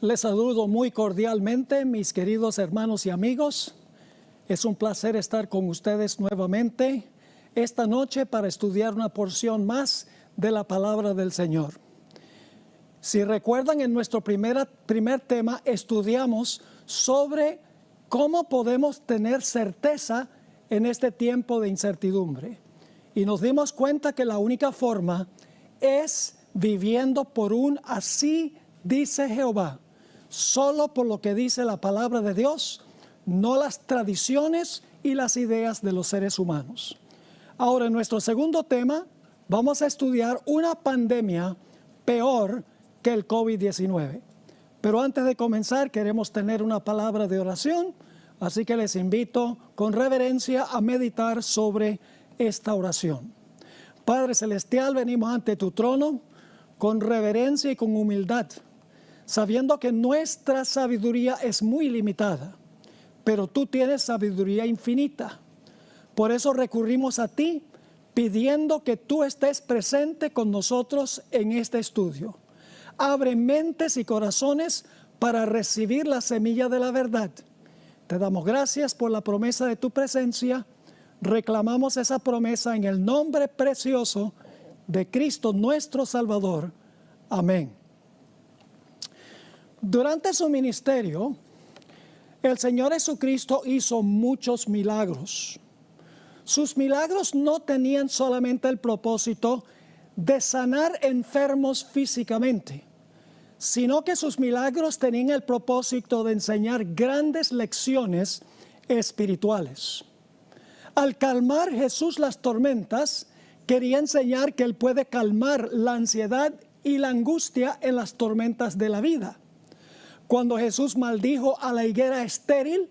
Les saludo muy cordialmente, mis queridos hermanos y amigos. Es un placer estar con ustedes nuevamente esta noche para estudiar una porción más de la palabra del Señor. Si recuerdan, en nuestro primer tema estudiamos sobre cómo podemos tener certeza en este tiempo de incertidumbre. Y nos dimos cuenta que la única forma es viviendo por un así dice Jehová. Solo por lo que dice la palabra de Dios, no las tradiciones y las ideas de los seres humanos. Ahora, en nuestro segundo tema, vamos a estudiar una pandemia peor que el COVID-19. Pero antes de comenzar, queremos tener una palabra de oración, así que les invito con reverencia a meditar sobre esta oración. Padre Celestial, venimos ante tu trono con reverencia y con humildad, sabiendo que nuestra sabiduría es muy limitada, pero tú tienes sabiduría infinita. Por eso recurrimos a ti, pidiendo que tú estés presente con nosotros en este estudio. Abre mentes y corazones para recibir la semilla de la verdad. Te damos gracias por la promesa de tu presencia. Reclamamos esa promesa en el nombre precioso de Cristo nuestro Salvador. Amén. Durante su ministerio, el Señor Jesucristo hizo muchos milagros. Sus milagros no tenían solamente el propósito de sanar enfermos físicamente, sino que sus milagros tenían el propósito de enseñar grandes lecciones espirituales. Al calmar Jesús las tormentas, quería enseñar que Él puede calmar la ansiedad y la angustia en las tormentas de la vida. Cuando Jesús maldijo a la higuera estéril,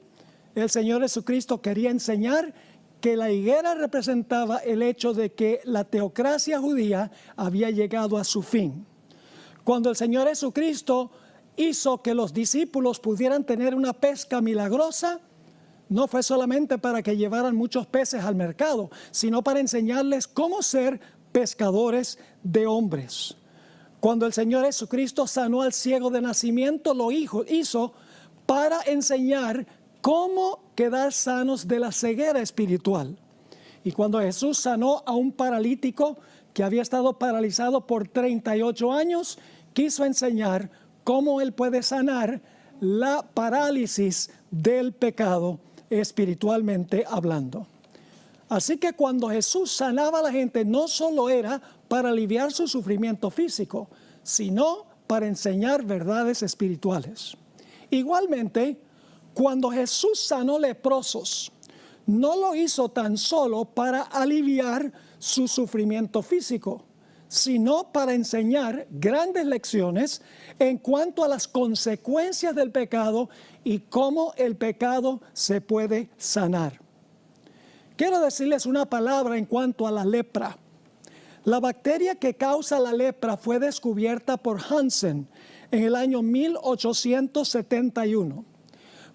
el Señor Jesucristo quería enseñar que la higuera representaba el hecho de que la teocracia judía había llegado a su fin. Cuando el Señor Jesucristo hizo que los discípulos pudieran tener una pesca milagrosa, no fue solamente para que llevaran muchos peces al mercado, sino para enseñarles cómo ser pescadores de hombres. Cuando el Señor Jesucristo sanó al ciego de nacimiento, lo hizo para enseñar cómo quedar sanos de la ceguera espiritual. Y cuando Jesús sanó a un paralítico que había estado paralizado por 38 años, quiso enseñar cómo Él puede sanar la parálisis del pecado espiritualmente hablando. Así que cuando Jesús sanaba a la gente, no solo era para aliviar su sufrimiento físico, sino para enseñar verdades espirituales. Igualmente, cuando Jesús sanó leprosos, no lo hizo tan solo para aliviar su sufrimiento físico, sino para enseñar grandes lecciones en cuanto a las consecuencias del pecado y cómo el pecado se puede sanar. Quiero decirles una palabra en cuanto a la lepra. La bacteria que causa la lepra fue descubierta por Hansen en el año 1871.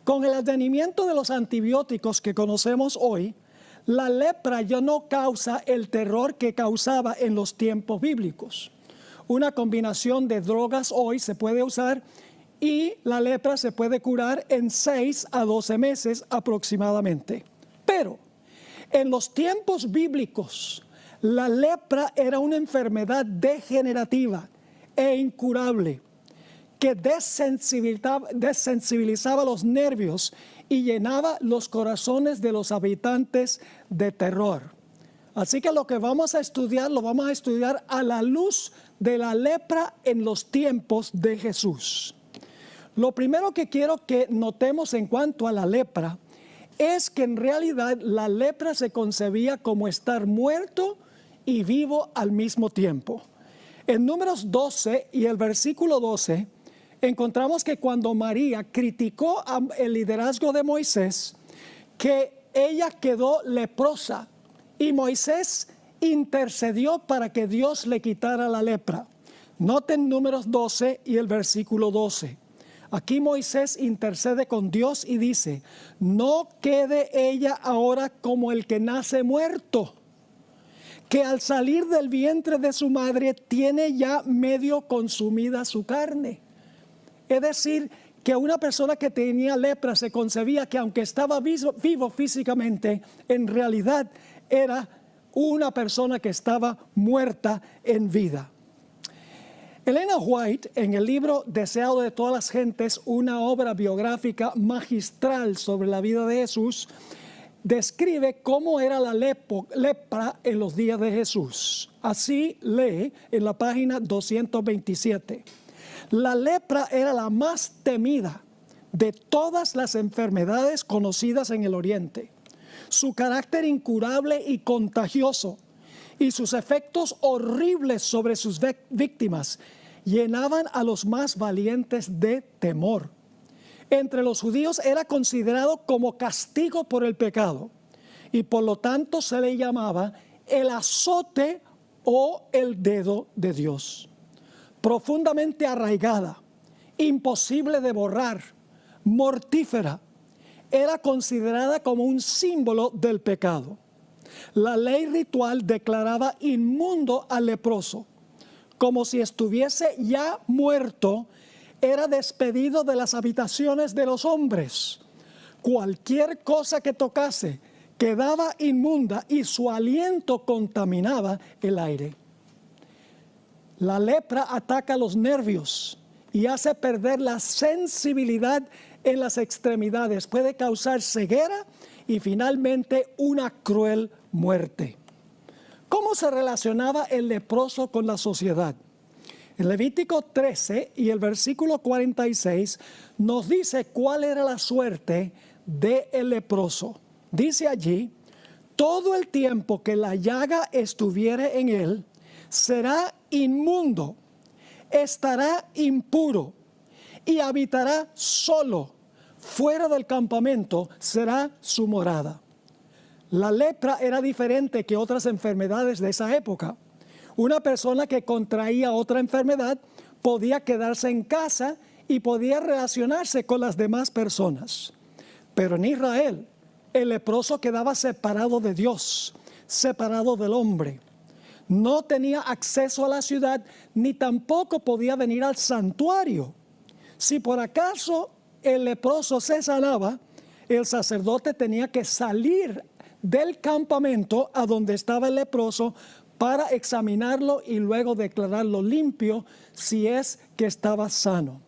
Con el advenimiento de los antibióticos que conocemos hoy, la lepra ya no causa el terror que causaba en los tiempos bíblicos. Una combinación de drogas hoy se puede usar y la lepra se puede curar en 6 a 12 meses aproximadamente. Pero en los tiempos bíblicos, la lepra era una enfermedad degenerativa e incurable que desensibilizaba los nervios y llenaba los corazones de los habitantes de terror. Así que lo que vamos a estudiar, lo vamos a estudiar a la luz de la lepra en los tiempos de Jesús. Lo primero que quiero que notemos en cuanto a la lepra es que en realidad la lepra se concebía como estar muerto y vivo al mismo tiempo. En Números 12 y el versículo 12, encontramos que cuando María criticó el liderazgo de Moisés, que ella quedó leprosa y Moisés intercedió para que Dios le quitara la lepra. Noten Números 12 y el versículo 12. Aquí Moisés intercede con Dios y dice: no quede ella ahora como el que nace muerto, que al salir del vientre de su madre tiene ya medio consumida su carne. Es decir, que una persona que tenía lepra se concebía que aunque estaba vivo físicamente, en realidad era una persona que estaba muerta en vida. Elena White, en el libro Deseado de todas las gentes, una obra biográfica magistral sobre la vida de Jesús, describe cómo era la lepra en los días de Jesús. Así lee en la página 227. La lepra era la más temida de todas las enfermedades conocidas en el Oriente. Su carácter incurable y contagioso y sus efectos horribles sobre sus víctimas llenaban a los más valientes de temor. Entre los judíos era considerado como castigo por el pecado y por lo tanto se le llamaba el azote o el dedo de Dios. Profundamente arraigada, imposible de borrar, mortífera, era considerada como un símbolo del pecado. La ley ritual declaraba inmundo al leproso, como si estuviese ya muerto. Era despedido de las habitaciones de los hombres. Cualquier cosa que tocase quedaba inmunda y su aliento contaminaba el aire. La lepra ataca los nervios y hace perder la sensibilidad en las extremidades. Puede causar ceguera y finalmente una cruel muerte. ¿Cómo se relacionaba el leproso con la sociedad? En Levítico 13 y el versículo 46 nos dice cuál era la suerte del leproso. Dice allí: todo el tiempo que la llaga estuviere en él, será inmundo, estará impuro y habitará solo. Fuera del campamento será su morada. La lepra era diferente que otras enfermedades de esa época. Una persona que contraía otra enfermedad podía quedarse en casa y podía relacionarse con las demás personas. Pero en Israel, el leproso quedaba separado de Dios, separado del hombre. No tenía acceso a la ciudad, ni tampoco podía venir al santuario. Si por acaso el leproso se sanaba, el sacerdote tenía que salir del campamento a donde estaba el leproso para examinarlo y luego declararlo limpio si es que estaba sano.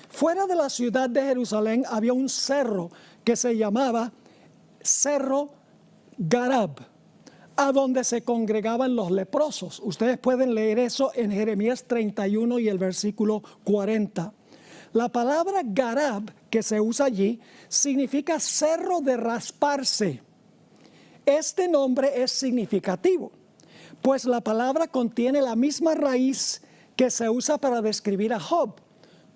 Fuera de la ciudad de Jerusalén había un cerro que se llamaba Cerro Garab, a donde se congregaban los leprosos. Ustedes pueden leer eso en Jeremías 31 y el versículo 40. La palabra Garab que se usa allí significa cerro de rasparse. Este nombre es significativo, pues la palabra contiene la misma raíz que se usa para describir a Job,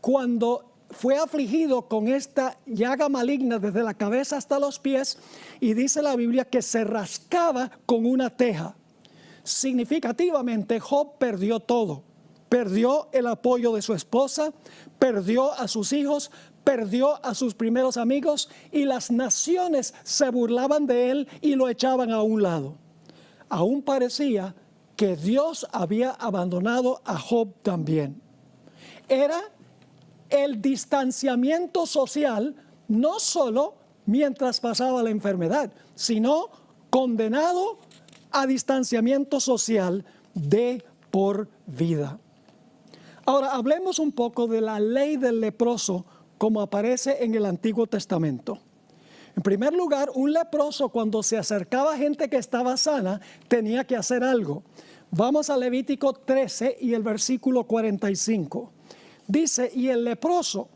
cuando fue afligido con esta llaga maligna desde la cabeza hasta los pies, y dice la Biblia que se rascaba con una teja. Significativamente, Job perdió todo. Perdió el apoyo de su esposa, perdió a sus hijos, perdió a sus primeros amigos, y las naciones se burlaban de él y lo echaban a un lado. Aún parecía que Dios había abandonado a Job también. Era el distanciamiento social, no solo mientras pasaba la enfermedad, sino condenado a distanciamiento social de por vida. Ahora, hablemos un poco de la ley del leproso como aparece en el Antiguo Testamento. En primer lugar, un leproso, cuando se acercaba a gente que estaba sana, tenía que hacer algo. Vamos a Levítico 13 y el versículo 45. Dice: y el leproso,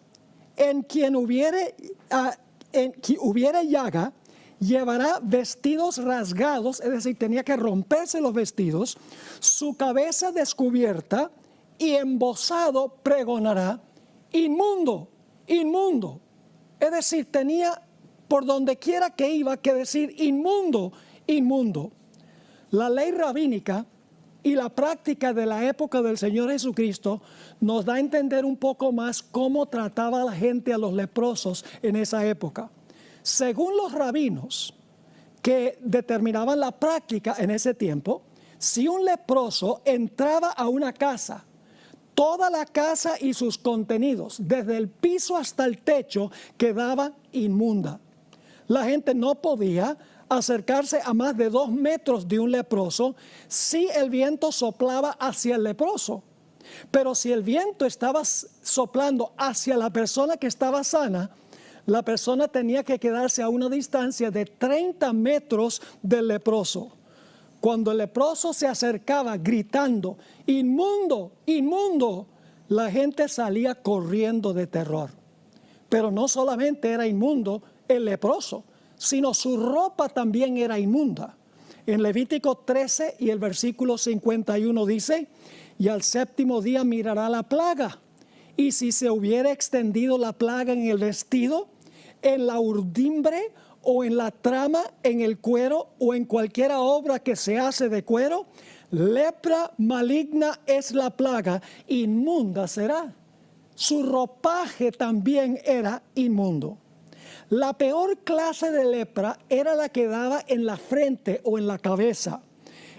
en quien hubiere llaga, llevará vestidos rasgados, es decir, tenía que romperse los vestidos, su cabeza descubierta, y embozado pregonará: inmundo, inmundo. Es decir, tenía por donde quiera que iba que decir: inmundo, inmundo. La ley rabínica y la práctica de la época del Señor Jesucristo nos da a entender un poco más cómo trataba la gente a los leprosos en esa época. Según los rabinos que determinaban la práctica en ese tiempo, si un leproso entraba a una casa, Toda la casa y sus contenidos, desde el piso hasta el techo, quedaba inmunda. La gente no podía acercarse a más de 2 metros de un leproso si el viento soplaba hacia el leproso. Pero si el viento estaba soplando hacia la persona que estaba sana, la persona tenía que quedarse a una distancia de 30 metros del leproso. Cuando el leproso se acercaba gritando, inmundo, inmundo, la gente salía corriendo de terror. Pero no solamente era inmundo el leproso, sino su ropa también era inmunda. En Levítico 13 y el versículo 51 dice, y al séptimo día mirará la plaga, y si se hubiera extendido la plaga en el vestido, en la urdimbre o en la trama, en el cuero o en cualquier obra que se hace de cuero, lepra maligna es la plaga, inmunda será. Su ropaje también era inmundo. La peor clase de lepra era la que daba en la frente o en la cabeza.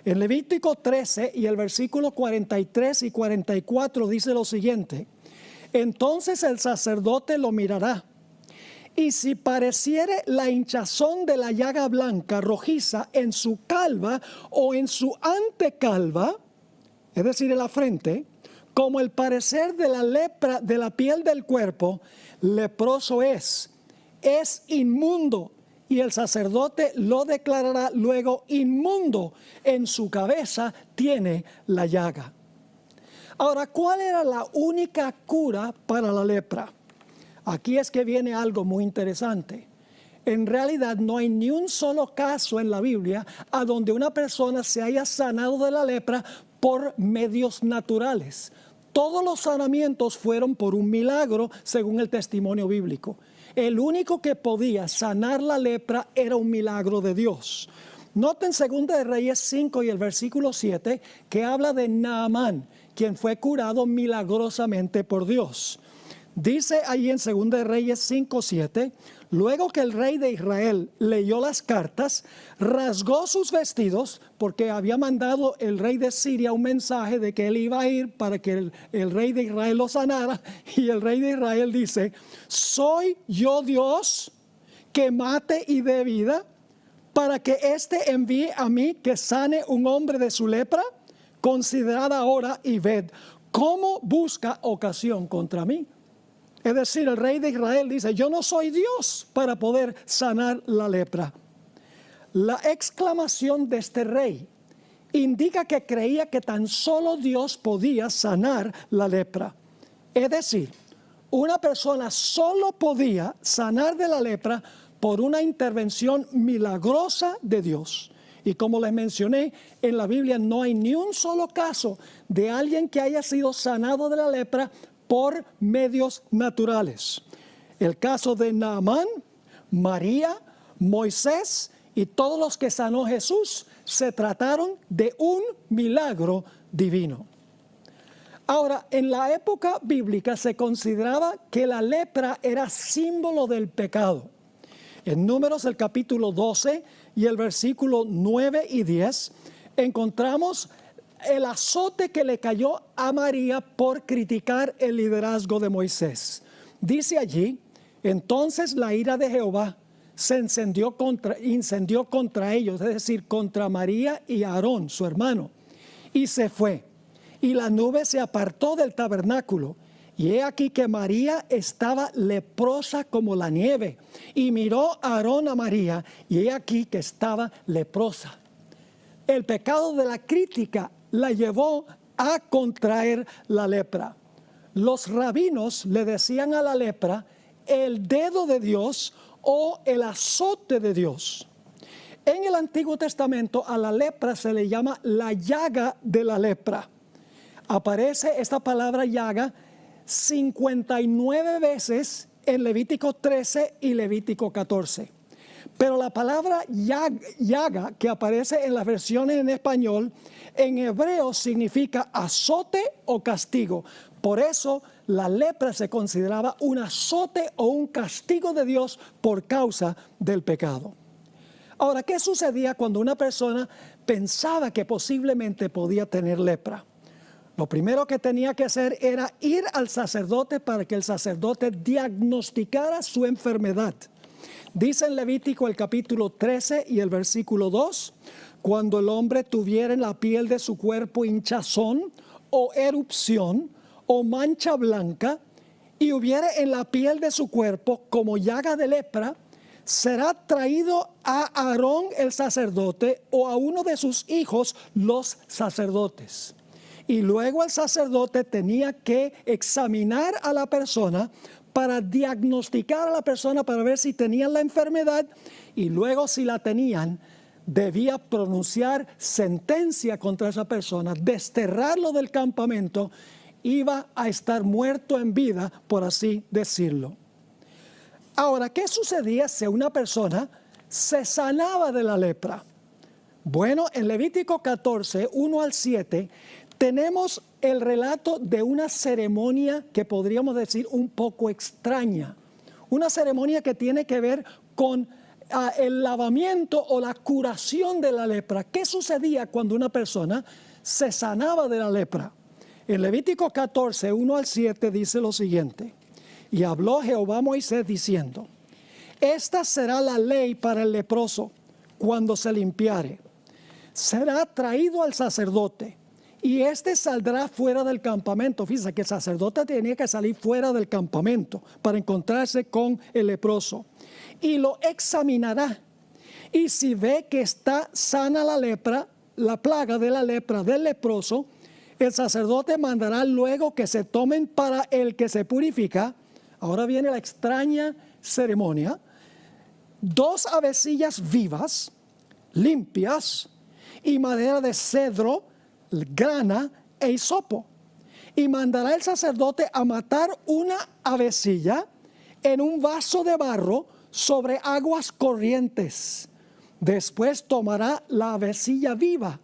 En Levítico 13 y el versículo 43 y 44 dice lo siguiente: entonces el sacerdote lo mirará, y si pareciere la hinchazón de la llaga blanca rojiza en su calva o en su antecalva, es decir, en la frente, como el parecer de la lepra de la piel del cuerpo, leproso es inmundo, y el sacerdote lo declarará luego inmundo. En su cabeza tiene la llaga. Ahora, ¿cuál era la única cura para la lepra? Aquí es que viene algo muy interesante. En realidad no hay ni un solo caso en la Biblia a donde una persona se haya sanado de la lepra por medios naturales. Todos los sanamientos fueron por un milagro, según el testimonio bíblico. El único que podía sanar la lepra era un milagro de Dios. Noten 2 de Reyes 5 y el versículo 7 que habla de Naamán, quien fue curado milagrosamente por Dios. Dice allí en 2 de Reyes 5:7, luego que el rey de Israel leyó las cartas, rasgó sus vestidos, porque había mandado el rey de Siria un mensaje de que él iba a ir para que el rey de Israel lo sanara, y el rey de Israel dice, ¿soy yo Dios que mate y dé vida, para que éste envíe a mí que sane un hombre de su lepra? Considerad ahora y ved cómo busca ocasión contra mí. Es decir, el rey de Israel dice, yo no soy Dios para poder sanar la lepra. La exclamación de este rey indica que creía que tan solo Dios podía sanar la lepra. Es decir, una persona solo podía sanar de la lepra por una intervención milagrosa de Dios. Y como les mencioné, en la Biblia no hay ni un solo caso de alguien que haya sido sanado de la lepra por medios naturales. El caso de Naamán, María, Moisés y todos los que sanó Jesús se trataron de un milagro divino. Ahora, en la época bíblica se consideraba que la lepra era símbolo del pecado. En Números, el capítulo 12 y el versículo 9 y 10, encontramos el azote que le cayó a María por criticar el liderazgo de Moisés. Dice allí, entonces la ira de Jehová se incendió contra ellos, es decir, contra María y Aarón, su hermano, y se fue. Y la nube se apartó del tabernáculo. Y he aquí que María estaba leprosa como la nieve. Y miró a Aarón a María, y he aquí que estaba leprosa. El pecado de la crítica la llevó a contraer la lepra. Los rabinos le decían a la lepra el dedo de Dios o el azote de Dios. En el Antiguo Testamento a la lepra se le llama la llaga de la lepra. Aparece esta palabra llaga 59 veces en Levítico 13 y Levítico 14. Pero la palabra llaga que aparece en las versiones en español, en hebreo significa azote o castigo. Por eso la lepra se consideraba un azote o un castigo de Dios por causa del pecado. Ahora, ¿qué sucedía cuando una persona pensaba que posiblemente podía tener lepra? Lo primero que tenía que hacer era ir al sacerdote para que el sacerdote diagnosticara su enfermedad. Dice en Levítico el capítulo 13 y el versículo 2, cuando el hombre tuviera en la piel de su cuerpo hinchazón o erupción o mancha blanca y hubiera en la piel de su cuerpo como llaga de lepra, será traído a Aarón el sacerdote o a uno de sus hijos los sacerdotes. Y luego el sacerdote tenía que examinar a la persona para diagnosticar a la persona para ver si tenían la enfermedad y luego si la tenían, debía pronunciar sentencia contra esa persona, desterrarlo del campamento, iba a estar muerto en vida, por así decirlo. Ahora, ¿qué sucedía si una persona se sanaba de la lepra? Bueno, en Levítico 14, 1 al 7, tenemos el relato de una ceremonia que podríamos decir un poco extraña. Una ceremonia que tiene que ver con el lavamiento o la curación de la lepra. ¿Qué sucedía cuando una persona se sanaba de la lepra? En Levítico 14, 1 al 7 dice lo siguiente. Y habló Jehová a Moisés diciendo, esta será la ley para el leproso cuando se limpiare. Será traído al sacerdote y éste saldrá fuera del campamento. Fíjense que el sacerdote tenía que salir fuera del campamento para encontrarse con el leproso. Y lo examinará. Y si ve que está sana la lepra, la plaga de la lepra del leproso, el sacerdote mandará luego que se tomen para el que se purifica. Ahora viene la extraña ceremonia. 2 avecillas vivas, limpias, y madera de cedro, grana e hisopo. Y mandará el sacerdote a matar una avecilla en un vaso de barro sobre aguas corrientes. Después tomará la avecilla viva,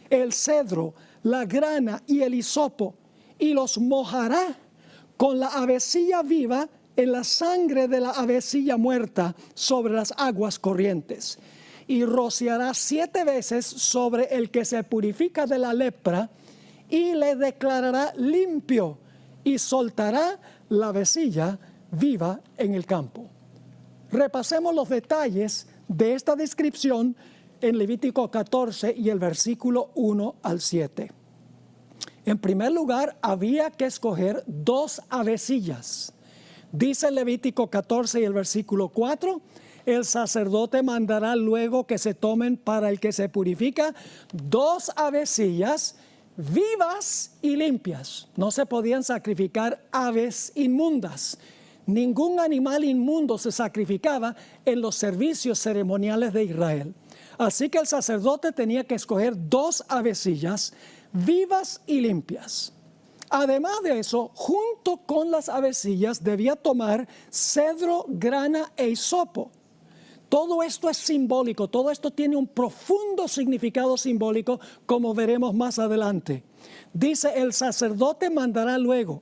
el cedro, la grana y el hisopo, y los mojará con la avecilla viva en la sangre de la avecilla muerta sobre las aguas corrientes. Y rociará 7 veces sobre el que se purifica de la lepra y le declarará limpio y soltará la avecilla viva en el campo. Repasemos los detalles de esta descripción en Levítico 14 y el versículo 1 al 7. En primer lugar, había que escoger 2 avecillas. Dice Levítico 14 y el versículo 4, el sacerdote mandará luego que se tomen para el que se purifica 2 avecillas vivas y limpias. No se podían sacrificar aves inmundas. Ningún animal inmundo se sacrificaba en los servicios ceremoniales de Israel. Así que el sacerdote tenía que escoger 2 avecillas vivas y limpias. Además de eso, junto con las avecillas debía tomar cedro, grana e hisopo. Todo esto es simbólico, todo esto tiene un profundo significado simbólico, como veremos más adelante. Dice, el sacerdote mandará luego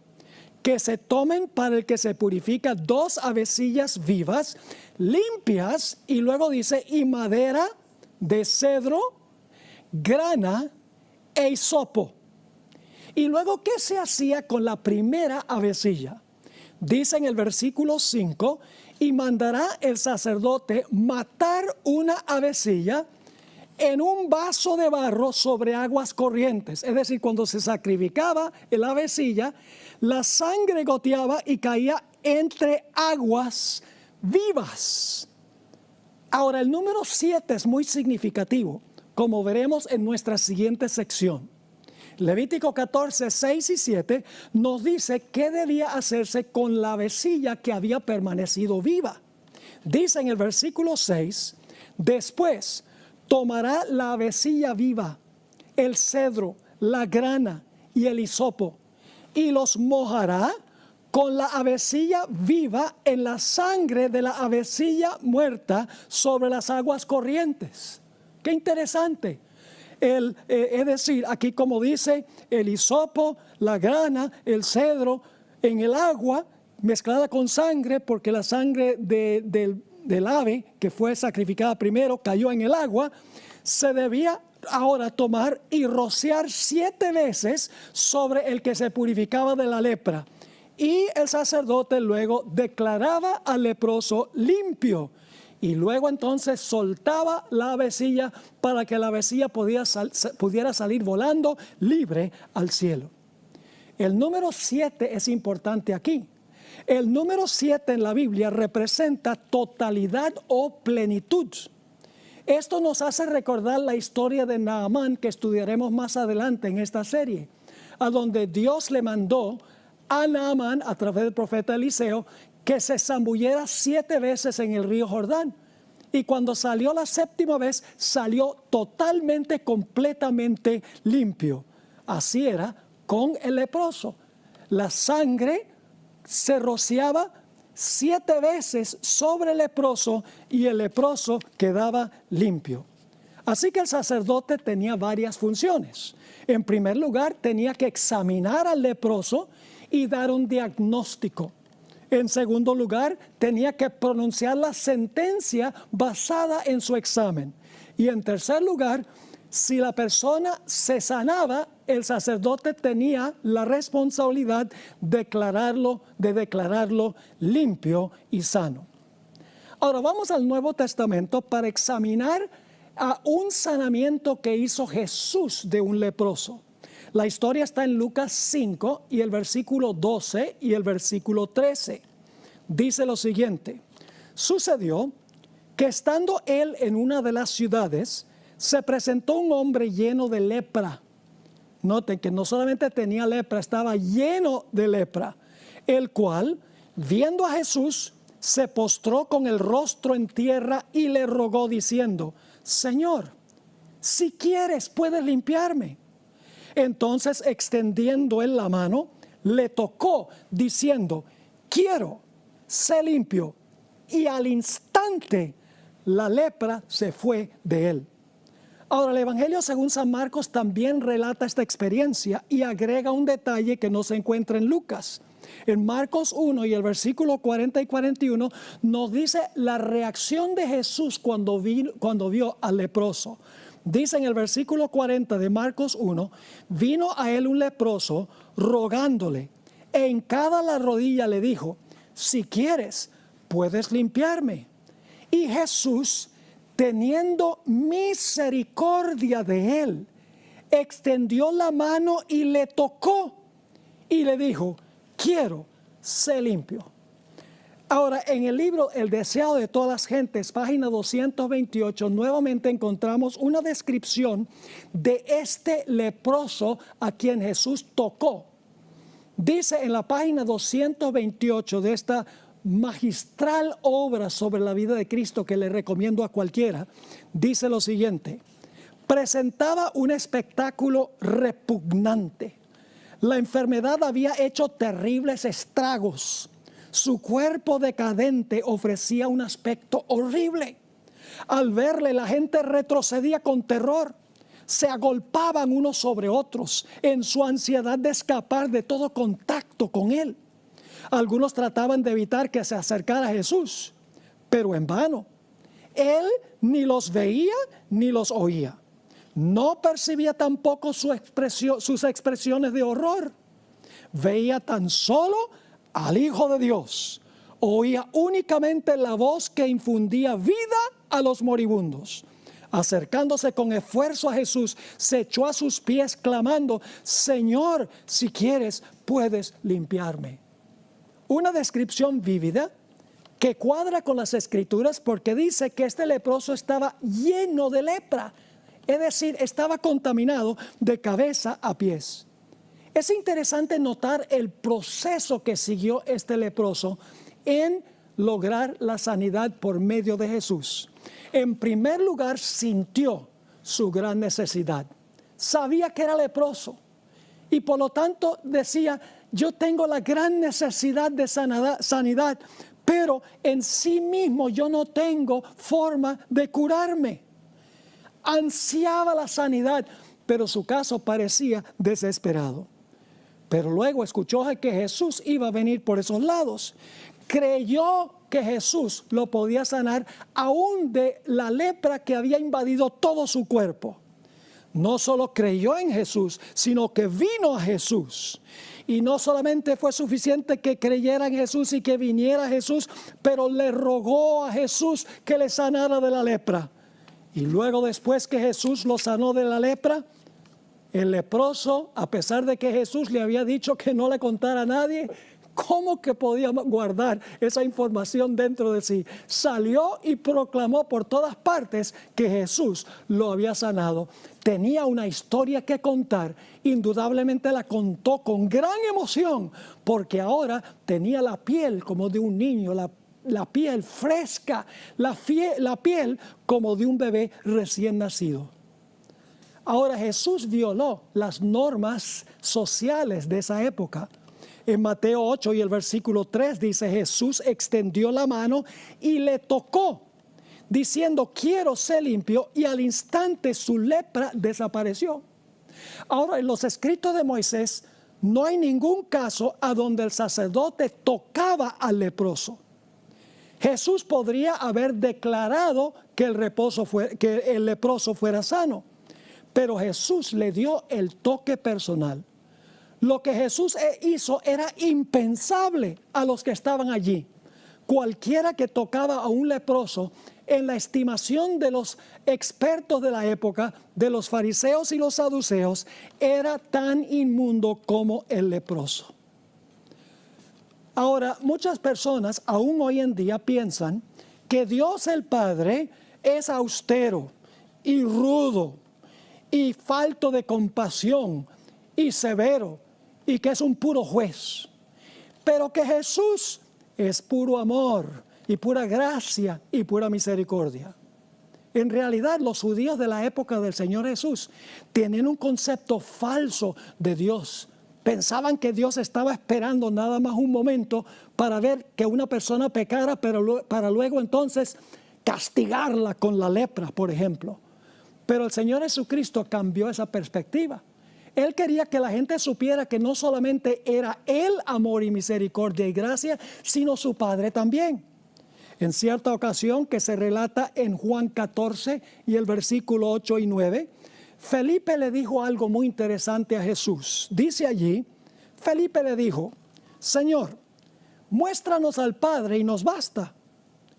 que se tomen para el que se purifica 2 avecillas vivas, limpias, y luego dice, y madera de cedro, grana e hisopo. Y luego, ¿qué se hacía con la primera avecilla? Dice en el versículo 5, y mandará el sacerdote matar una avecilla en un vaso de barro sobre aguas corrientes. Es decir, cuando se sacrificaba la avecilla, la sangre goteaba y caía entre aguas vivas. Ahora, el número 7 es muy significativo, como veremos en nuestra siguiente sección. Levítico 14, 6 y 7 nos dice qué debía hacerse con la avecilla que había permanecido viva. Dice en el versículo 6, después tomará la avecilla viva, el cedro, la grana y el hisopo, y los mojará con la avecilla viva en la sangre de la avecilla muerta sobre las aguas corrientes. ¡Qué interesante! Es decir, aquí como dice, el hisopo, la grana, el cedro, en el agua mezclada con sangre, porque la sangre del ave que fue sacrificada primero cayó en el agua, se debía ahora tomar y rociar 7 veces sobre el que se purificaba de la lepra. Y el sacerdote luego declaraba al leproso limpio. Y luego entonces soltaba la vecilla para que la vecilla pudiera salir volando libre al cielo. El número 7 es importante aquí. El número 7 en la Biblia representa totalidad o plenitud. Esto nos hace recordar la historia de Naamán, que estudiaremos más adelante en esta serie, a donde Dios le mandó a Naamán, a través del profeta Eliseo, que se zambulliera 7 veces en el río Jordán. Y cuando salió la 7ª vez, salió totalmente, completamente limpio. Así era con el leproso. La sangre se rociaba 7 veces sobre el leproso y el leproso quedaba limpio. Así que el sacerdote tenía varias funciones. En primer lugar, tenía que examinar al leproso y dar un diagnóstico. En segundo lugar, tenía que pronunciar la sentencia basada en su examen. Y en tercer lugar, si la persona se sanaba, el sacerdote tenía la responsabilidad de declararlo limpio y sano. Ahora vamos al Nuevo Testamento para examinar a un sanamiento que hizo Jesús de un leproso. La historia está en Lucas 5 y el versículo 12 y el versículo 13. Dice lo siguiente: sucedió que estando él en una de las ciudades, se presentó un hombre lleno de lepra. Noten que no solamente tenía lepra, estaba lleno de lepra, el cual, viendo a Jesús, se postró con el rostro en tierra y le rogó diciendo: Señor, si quieres, puedes limpiarme. Entonces, extendiendo él la mano, le tocó diciendo: quiero, sé limpio. Y al instante la lepra se fue de él. Ahora, el Evangelio según San Marcos también relata esta experiencia y agrega un detalle que no se encuentra en Lucas. En Marcos 1 y el versículo 40 y 41 nos dice la reacción de Jesús cuando vio al leproso. Dice en el versículo 40 de Marcos 1, vino a él un leproso rogándole, e hincada la rodilla le dijo: si quieres, puedes limpiarme. Y Jesús, teniendo misericordia de él, extendió la mano y le tocó y le dijo: quiero, sé limpio. Ahora, en el libro El deseado de todas las gentes, página 228, nuevamente encontramos una descripción de este leproso a quien Jesús tocó. Dice en la página 228 de esta magistral obra sobre la vida de Cristo, que le recomiendo a cualquiera, dice lo siguiente: presentaba un espectáculo repugnante. La enfermedad había hecho terribles estragos. Su cuerpo decadente ofrecía un aspecto horrible. Al verle, la gente retrocedía con terror. Se agolpaban unos sobre otros en su ansiedad de escapar de todo contacto con él. Algunos trataban de evitar que se acercara a Jesús, pero en vano. Él ni los veía ni los oía. No percibía tampoco sus expresiones de horror. Veía tan solo al Hijo de Dios. Oía únicamente la voz que infundía vida a los moribundos. Acercándose con esfuerzo a Jesús, se echó a sus pies clamando: Señor, si quieres, puedes limpiarme. Una descripción vívida que cuadra con las Escrituras, porque dice que este leproso estaba lleno de lepra, es decir, estaba contaminado de cabeza a pies. Es interesante notar el proceso que siguió este leproso en lograr la sanidad por medio de Jesús. En primer lugar, sintió su gran necesidad. Sabía que era leproso y por lo tanto decía: yo tengo la gran necesidad de sanidad, pero en sí mismo yo no tengo forma de curarme. Ansiaba la sanidad, pero su caso parecía desesperado. Pero luego escuchó que Jesús iba a venir por esos lados. Creyó que Jesús lo podía sanar aún de la lepra que había invadido todo su cuerpo. No solo creyó en Jesús, sino que vino a Jesús. Y no solamente fue suficiente que creyera en Jesús y que viniera a Jesús, pero le rogó a Jesús que le sanara de la lepra. Y luego, después que Jesús lo sanó de la lepra, el leproso, a pesar de que Jesús le había dicho que no le contara a nadie, ¿cómo que podía guardar esa información dentro de sí? Salió y proclamó por todas partes que Jesús lo había sanado. Tenía una historia que contar. Indudablemente la contó con gran emoción, porque ahora tenía la piel como de un niño, la piel fresca, la piel como de un bebé recién nacido. Ahora Jesús violó las normas sociales de esa época. En Mateo 8 y el versículo 3 dice: Jesús extendió la mano y le tocó, diciendo: quiero ser limpio, y al instante su lepra desapareció. Ahora, en los escritos de Moisés no hay ningún caso a donde el sacerdote tocaba al leproso. Jesús podría haber declarado que el leproso fuera sano, pero Jesús le dio el toque personal. Lo que Jesús hizo era impensable a los que estaban allí. Cualquiera que tocaba a un leproso, en la estimación de los expertos de la época, de los fariseos y los saduceos, era tan inmundo como el leproso. Ahora, muchas personas aún hoy en día piensan que Dios el Padre es austero y rudo y falto de compasión y severo, y que es un puro juez, pero que Jesús es puro amor y pura gracia y pura misericordia. En realidad, los judíos de la época del Señor Jesús tienen un concepto falso de Dios. Pensaban que Dios estaba esperando nada más un momento para ver que una persona pecara, pero para luego entonces castigarla con la lepra, por ejemplo. Pero el Señor Jesucristo cambió esa perspectiva. Él quería que la gente supiera que no solamente era Él amor y misericordia y gracia, sino su Padre también. En cierta ocasión, que se relata en Juan 14 y el versículo 8 y 9, Felipe le dijo algo muy interesante a Jesús. Dice allí, Felipe le dijo: Señor, muéstranos al Padre y nos basta.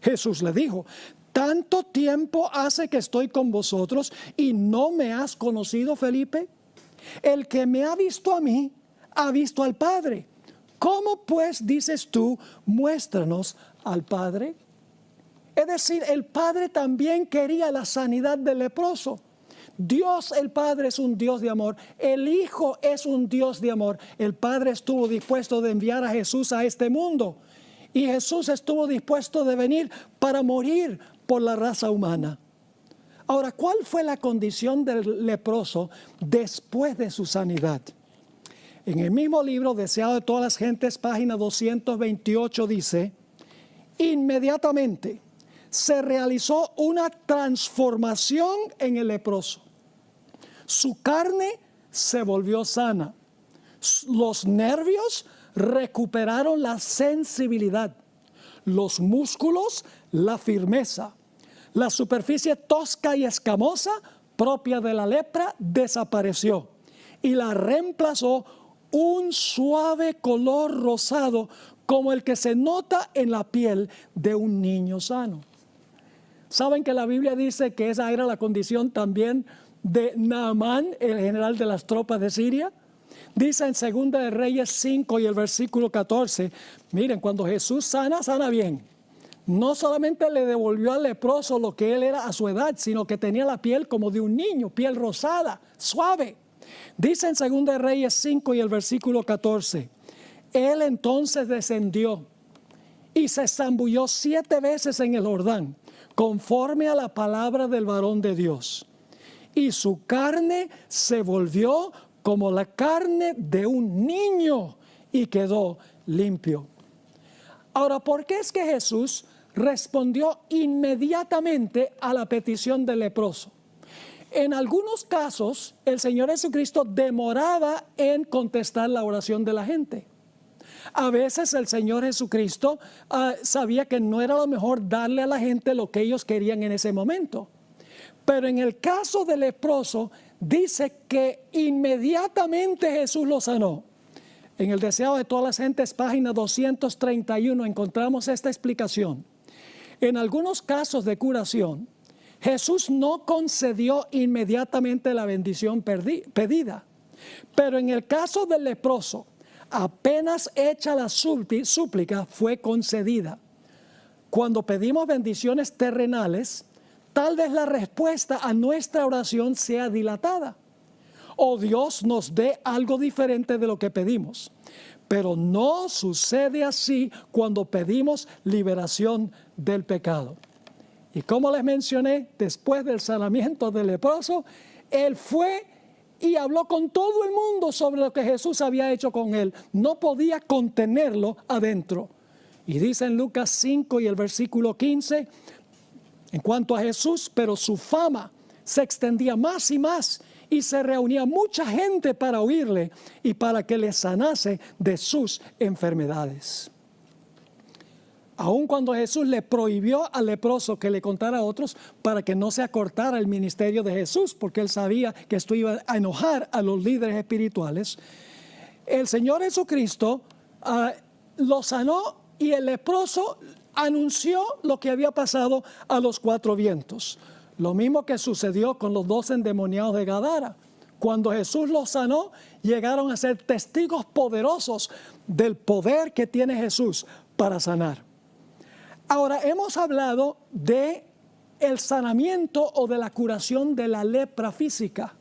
Jesús le dijo: ¿tanto tiempo hace que estoy con vosotros y no me has conocido, Felipe? El que me ha visto a mí, ha visto al Padre. ¿Cómo pues dices tú, muéstranos al Padre? Es decir, el Padre también quería la sanidad del leproso. Dios el Padre es un Dios de amor. El Hijo es un Dios de amor. El Padre estuvo dispuesto de enviar a Jesús a este mundo. Y Jesús estuvo dispuesto de venir para morir por la raza humana. Ahora, ¿cuál fue la condición del leproso después de su sanidad? En el mismo libro, Deseado de todas las gentes, página 228, dice: inmediatamente se realizó una transformación en el leproso. Su carne se volvió sana. Los nervios recuperaron la sensibilidad. Los músculos, la firmeza. La superficie tosca y escamosa propia de la lepra desapareció y la reemplazó un suave color rosado como el que se nota en la piel de un niño sano. ¿Saben que la Biblia dice que esa era la condición también de Naamán, el general de las tropas de Siria? Dice en 2 de Reyes 5 y el versículo 14, miren, cuando Jesús sana, sana bien. No solamente le devolvió al leproso lo que él era a su edad, sino que tenía la piel como de un niño, piel rosada, suave. Dice en 2 de Reyes 5 y el versículo 14, él entonces descendió y se zambulló 7 veces en el Jordán, conforme a la palabra del varón de Dios. Y su carne se volvió como la carne de un niño y quedó limpio. Ahora, ¿por qué es que Jesús respondió inmediatamente a la petición del leproso? En algunos casos, el Señor Jesucristo demoraba en contestar la oración de la gente. A veces el Señor Jesucristo sabía que no era lo mejor darle a la gente lo que ellos querían en ese momento. Pero en el caso del leproso, dice que inmediatamente Jesús lo sanó. En el Deseado de todas las gentes, página 231, encontramos esta explicación. En algunos casos de curación, Jesús no concedió inmediatamente la bendición pedida. Pero en el caso del leproso, apenas hecha la súplica, fue concedida. Cuando pedimos bendiciones terrenales, tal vez la respuesta a nuestra oración sea dilatada, o Dios nos dé algo diferente de lo que pedimos. Pero no sucede así cuando pedimos liberación del pecado. Y como les mencioné, después del sanamiento del leproso, él fue y habló con todo el mundo sobre lo que Jesús había hecho con él. No podía contenerlo adentro. Y dice en Lucas 5 y el versículo 15, en cuanto a Jesús, pero su fama se extendía más y más, y se reunía mucha gente para oírle y para que le sanase de sus enfermedades. Aun cuando Jesús le prohibió al leproso que le contara a otros para que no se acortara el ministerio de Jesús, porque él sabía que esto iba a enojar a los líderes espirituales, el Señor Jesucristo lo sanó y el leproso anunció lo que había pasado a los cuatro vientos. Lo mismo que sucedió con los 2 endemoniados de Gadara. Cuando Jesús los sanó, llegaron a ser testigos poderosos del poder que tiene Jesús para sanar. Ahora, hemos hablado de el sanamiento o de la curación de la lepra física.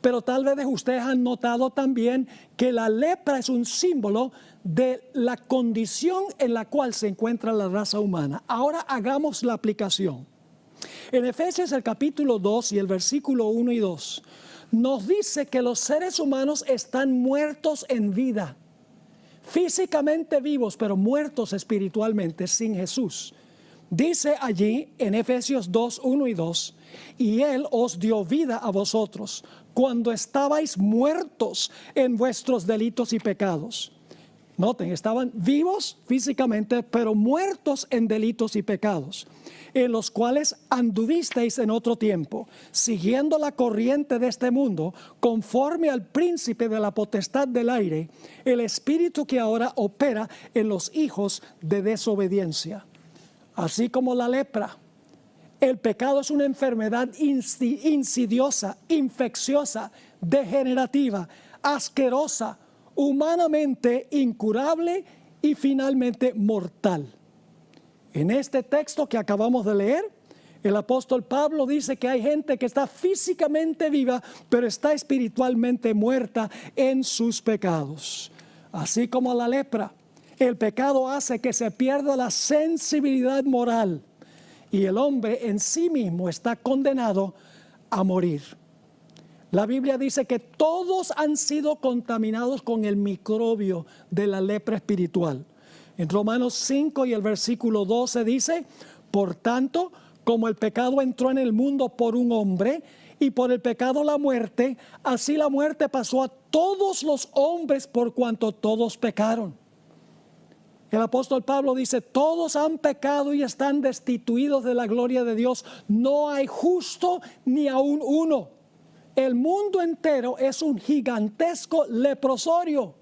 Pero tal vez ustedes han notado también que la lepra es un símbolo de la condición en la cual se encuentra la raza humana. Ahora hagamos la aplicación. En Efesios el capítulo 2 y el versículo 1 y 2 nos dice que los seres humanos están muertos en vida, físicamente vivos, pero muertos espiritualmente sin Jesús. Dice allí en Efesios 2, 1 y 2, y Él os dio vida a vosotros cuando estabais muertos en vuestros delitos y pecados. Noten, estaban vivos físicamente, pero muertos en delitos y pecados, en los cuales anduvisteis en otro tiempo, siguiendo la corriente de este mundo, conforme al príncipe de la potestad del aire, el espíritu que ahora opera en los hijos de desobediencia. Así como la lepra, el pecado es una enfermedad insidiosa, infecciosa, degenerativa, asquerosa, humanamente incurable y finalmente mortal. En este texto que acabamos de leer, el apóstol Pablo dice que hay gente que está físicamente viva, pero está espiritualmente muerta en sus pecados. Así como la lepra, el pecado hace que se pierda la sensibilidad moral y el hombre en sí mismo está condenado a morir. La Biblia dice que todos han sido contaminados con el microbio de la lepra espiritual. En Romanos 5 y el versículo 12 dice, por tanto, como el pecado entró en el mundo por un hombre y por el pecado la muerte, así la muerte pasó a todos los hombres por cuanto todos pecaron. El apóstol Pablo dice, todos han pecado y están destituidos de la gloria de Dios. No hay justo ni aun uno. El mundo entero es un gigantesco leprosorio.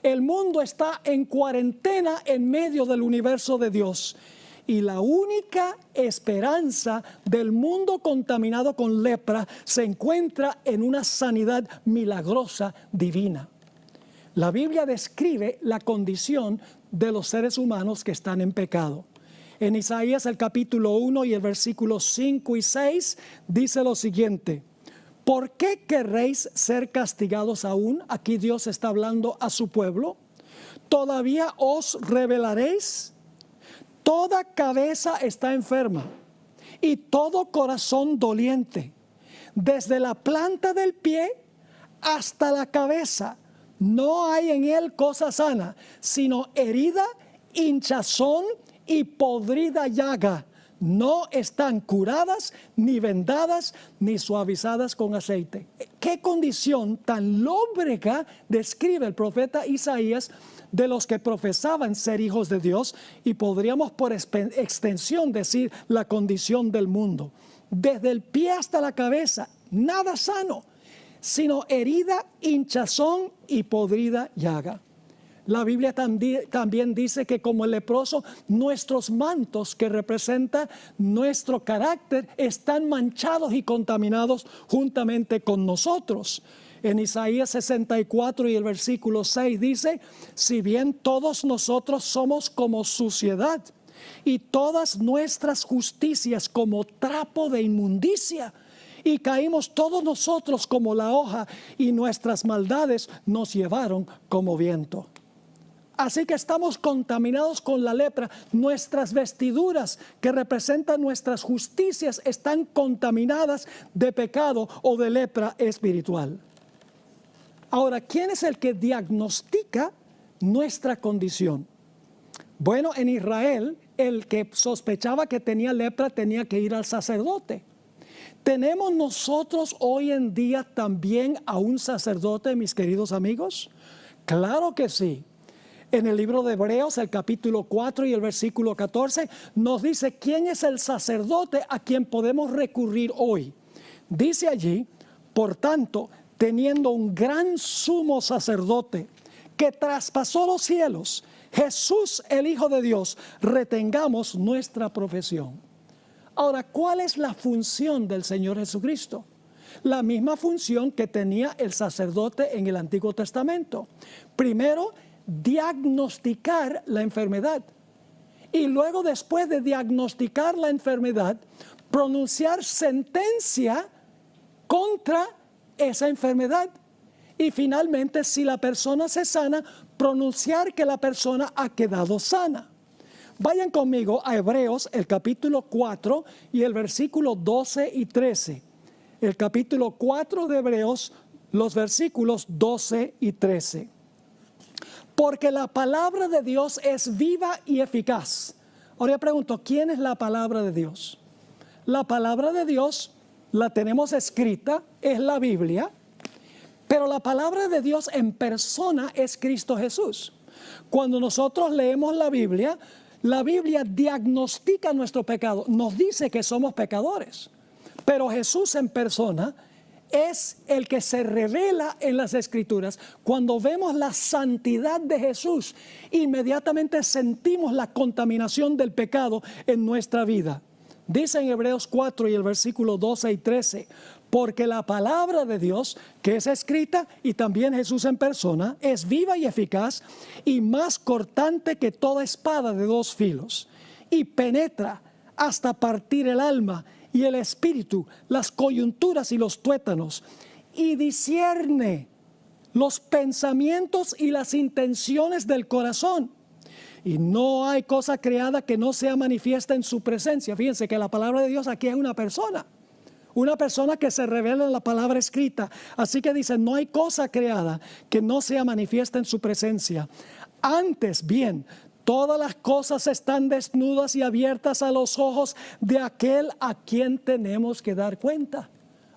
El mundo está en cuarentena en medio del universo de Dios. Y la única esperanza del mundo contaminado con lepra se encuentra en una sanidad milagrosa divina. La Biblia describe la condición de los seres humanos que están en pecado. En Isaías el capítulo 1 y el versículo 5 y 6 dice lo siguiente. ¿Por qué querréis ser castigados aún? Aquí Dios está hablando a su pueblo. ¿Todavía os rebelaréis? Toda cabeza está enferma y todo corazón doliente. Desde la planta del pie hasta la cabeza no hay en él cosa sana, sino herida, hinchazón y podrida llaga. No están curadas, ni vendadas, ni suavizadas con aceite. qué condición tan lóbrega describe el profeta Isaías de los que profesaban ser hijos de Dios, y podríamos por extensión decir la condición del mundo. Desde el pie hasta la cabeza, nada sano, sino herida, hinchazón y podrida llaga. La Biblia también dice que como el leproso, nuestros mantos que representan nuestro carácter están manchados y contaminados juntamente con nosotros. En Isaías 64 y el versículo 6 dice: si bien todos nosotros somos como suciedad y todas nuestras justicias como trapo de inmundicia, y caímos todos nosotros como la hoja, y nuestras maldades nos llevaron como viento. Así que estamos contaminados con la lepra. Nuestras vestiduras que representan nuestras justicias están contaminadas de pecado o de lepra espiritual. Ahora, ¿quién es el que diagnostica nuestra condición? Bueno, en Israel, el que sospechaba que tenía lepra tenía que ir al sacerdote. ¿Tenemos nosotros hoy en día también a un sacerdote, mis queridos amigos? Claro que sí. En el libro de Hebreos, el capítulo 4 y el versículo 14, nos dice quién es el sacerdote a quien podemos recurrir hoy. Dice allí: por tanto, teniendo un gran sumo sacerdote que traspasó los cielos, Jesús, el Hijo de Dios, retengamos nuestra profesión. Ahora, ¿cuál es la función del Señor Jesucristo? La misma función que tenía el sacerdote en el Antiguo Testamento. Primero, diagnosticar la enfermedad, y luego, después de diagnosticar la enfermedad, pronunciar sentencia contra esa enfermedad, y finalmente, si la persona se sana, pronunciar que la persona ha quedado sana. Vayan conmigo a Hebreos, el capítulo 4 y el versículo 12 y 13. El capítulo 4 de Hebreos, los versículos 12 y 13. Porque la palabra de Dios es viva y eficaz. Ahora yo pregunto, ¿quién es la palabra de Dios? La palabra de Dios la tenemos escrita, es la Biblia, pero la palabra de Dios en persona es Cristo Jesús. Cuando nosotros leemos la Biblia diagnostica nuestro pecado, nos dice que somos pecadores, pero Jesús en persona es el que se revela en las Escrituras. Cuando vemos la santidad de Jesús, inmediatamente sentimos la contaminación del pecado en nuestra vida. Dice en Hebreos 4 y el versículo 12 y 13, porque la palabra de Dios que es escrita, y también Jesús en persona, es viva y eficaz y más cortante que toda espada de dos filos, y penetra hasta partir el alma y el espíritu, las coyunturas y los tuétanos, y discierne los pensamientos y las intenciones del corazón. Y no hay cosa creada que no sea manifiesta en su presencia. Fíjense que la palabra de Dios aquí es una persona que se revela en la palabra escrita. Así que dice, no hay cosa creada que no sea manifiesta en su presencia. Antes bien, todas las cosas están desnudas y abiertas a los ojos de aquel a quien tenemos que dar cuenta.